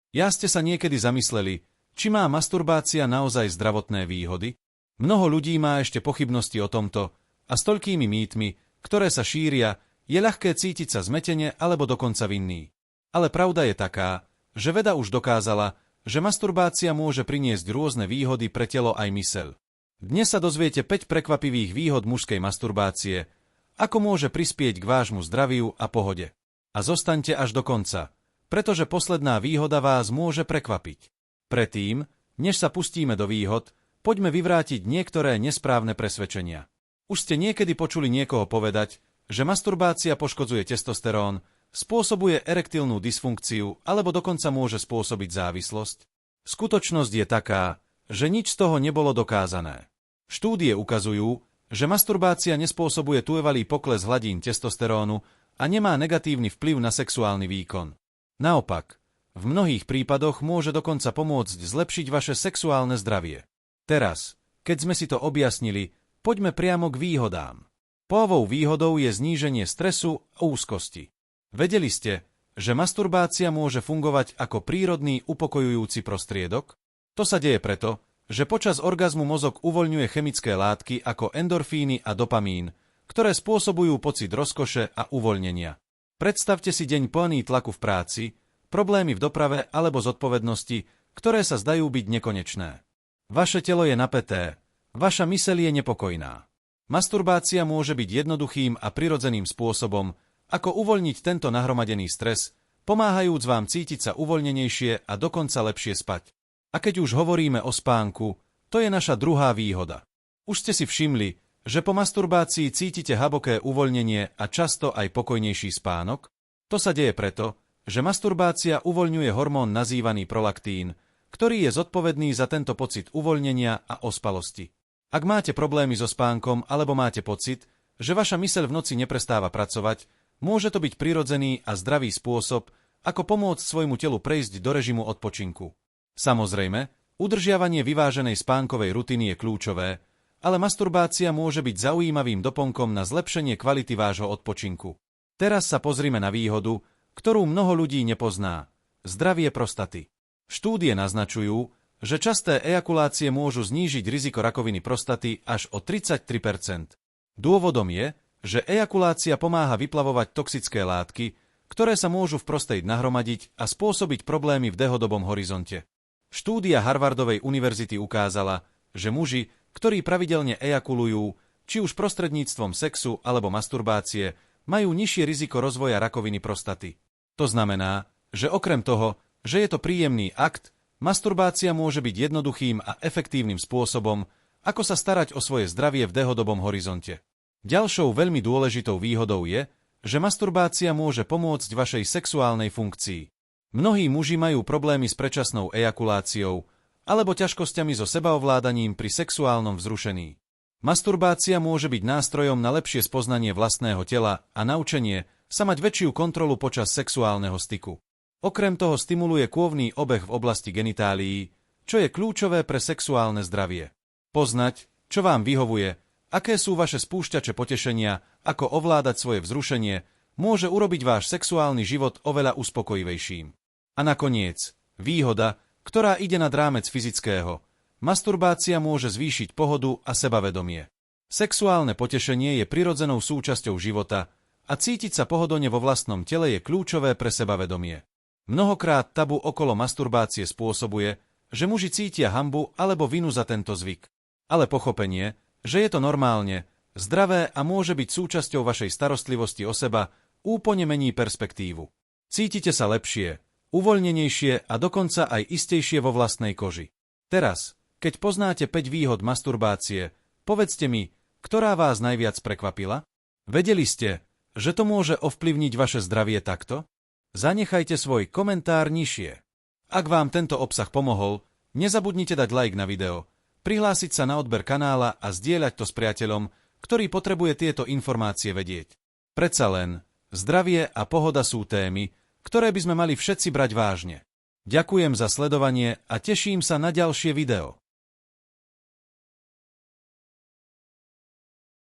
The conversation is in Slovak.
Ja ste sa niekedy zamysleli, či má masturbácia naozaj zdravotné výhody? Mnoho ľudí má ešte pochybnosti o tomto a s toľkými mýtmi, ktoré sa šíria, je ľahké cítiť sa zmetene alebo dokonca vinný. Ale pravda je taká, že veda už dokázala, že masturbácia môže priniesť rôzne výhody pre telo aj myseľ. Dnes sa dozviete 5 prekvapivých výhod mužskej masturbácie, ako môže prispieť k vášmu zdraviu a pohode. A zostaňte až do konca, pretože posledná výhoda vás môže prekvapiť. Predtým, než sa pustíme do výhod, poďme vyvrátiť niektoré nesprávne presvedčenia. Už ste niekedy počuli niekoho povedať, že masturbácia poškodzuje testosterón, spôsobuje erektilnú dysfunkciu alebo dokonca môže spôsobiť závislosť? Skutočnosť je taká, že nič z toho nebolo dokázané. Štúdie ukazujú, že masturbácia nespôsobuje trvalý pokles hladín testosterónu a nemá negatívny vplyv na sexuálny výkon. Naopak, v mnohých prípadoch môže dokonca pomôcť zlepšiť vaše sexuálne zdravie. Teraz, keď sme si to objasnili, poďme priamo k výhodám. Prvou výhodou je zníženie stresu a úzkosti. Vedeli ste, že masturbácia môže fungovať ako prírodný upokojujúci prostriedok? To sa deje preto, že počas orgazmu mozog uvoľňuje chemické látky ako endorfíny a dopamín, ktoré spôsobujú pocit rozkoše a uvoľnenia. Predstavte si deň plný tlaku v práci, problémy v doprave alebo zodpovednosti, ktoré sa zdajú byť nekonečné. Vaše telo je napäté, vaša myseľ je nepokojná. Masturbácia môže byť jednoduchým a prirodzeným spôsobom, ako uvoľniť tento nahromadený stres, pomáhajúc vám cítiť sa uvoľnenejšie a dokonca lepšie spať. A keď už hovoríme o spánku, to je naša druhá výhoda. Už ste si všimli, že po masturbácii cítite hlboké uvoľnenie a často aj pokojnejší spánok? To sa deje preto, že masturbácia uvoľňuje hormón nazývaný prolaktín, ktorý je zodpovedný za tento pocit uvoľnenia a ospalosti. Ak máte problémy so spánkom alebo máte pocit, že vaša myseľ v noci neprestáva pracovať, môže to byť prirodzený a zdravý spôsob, ako pomôcť svojmu telu prejsť do režimu odpočinku. Samozrejme, udržiavanie vyváženej spánkovej rutiny je kľúčové, ale masturbácia môže byť zaujímavým doplnkom na zlepšenie kvality vášho odpočinku. Teraz sa pozrime na výhodu, ktorú mnoho ľudí nepozná – zdravie prostaty. Štúdie naznačujú, že časté ejakulácie môžu znížiť riziko rakoviny prostaty až o 33%. Dôvodom je, že ejakulácia pomáha vyplavovať toxické látky, ktoré sa môžu v prostej nahromadiť a spôsobiť problémy v dlhodobom horizonte. Štúdia Harvardovej univerzity ukázala, že muži, ktorí pravidelne ejakulujú, či už prostredníctvom sexu alebo masturbácie, majú nižšie riziko rozvoja rakoviny prostaty. To znamená, že okrem toho, že je to príjemný akt, masturbácia môže byť jednoduchým a efektívnym spôsobom, ako sa starať o svoje zdravie v dlhodobom horizonte. Ďalšou veľmi dôležitou výhodou je, že masturbácia môže pomôcť vašej sexuálnej funkcii. Mnohí muži majú problémy s predčasnou ejakuláciou alebo ťažkosťami so sebaovládaním pri sexuálnom vzrušení. Masturbácia môže byť nástrojom na lepšie spoznanie vlastného tela a naučenie sa mať väčšiu kontrolu počas sexuálneho styku. Okrem toho stimuluje kôvny obeh v oblasti genitálií, čo je kľúčové pre sexuálne zdravie. Poznať, čo vám vyhovuje, aké sú vaše spúšťače potešenia, ako ovládať svoje vzrušenie, môže urobiť váš sexuálny život oveľa uspokojivejším. A nakoniec, výhoda, ktorá ide nad rámec fyzického. Masturbácia môže zvýšiť pohodu a sebavedomie. Sexuálne potešenie je prirodzenou súčasťou života a cítiť sa pohodlne vo vlastnom tele je kľúčové pre sebavedomie. Mnohokrát tabu okolo masturbácie spôsobuje, že muži cítia hanbu alebo vinu za tento zvyk. Ale pochopenie, že je to normálne, zdravé a môže byť súčasťou vašej starostlivosti o seba, úplne mení perspektívu. Cítite sa lepšie, uvoľnenejšie a dokonca aj istejšie vo vlastnej koži. Teraz, keď poznáte 5 výhod masturbácie, povedzte mi, ktorá vás najviac prekvapila? Vedeli ste, že to môže ovplyvniť vaše zdravie takto? Zanechajte svoj komentár nižšie. Ak vám tento obsah pomohol, nezabudnite dať like na video, prihlásiť sa na odber kanála a zdieľať to s priateľom, ktorý potrebuje tieto informácie vedieť. Predsa len, zdravie a pohoda sú témy, ktoré by sme mali všetci brať vážne. Ďakujem za sledovanie a teším sa na ďalšie video.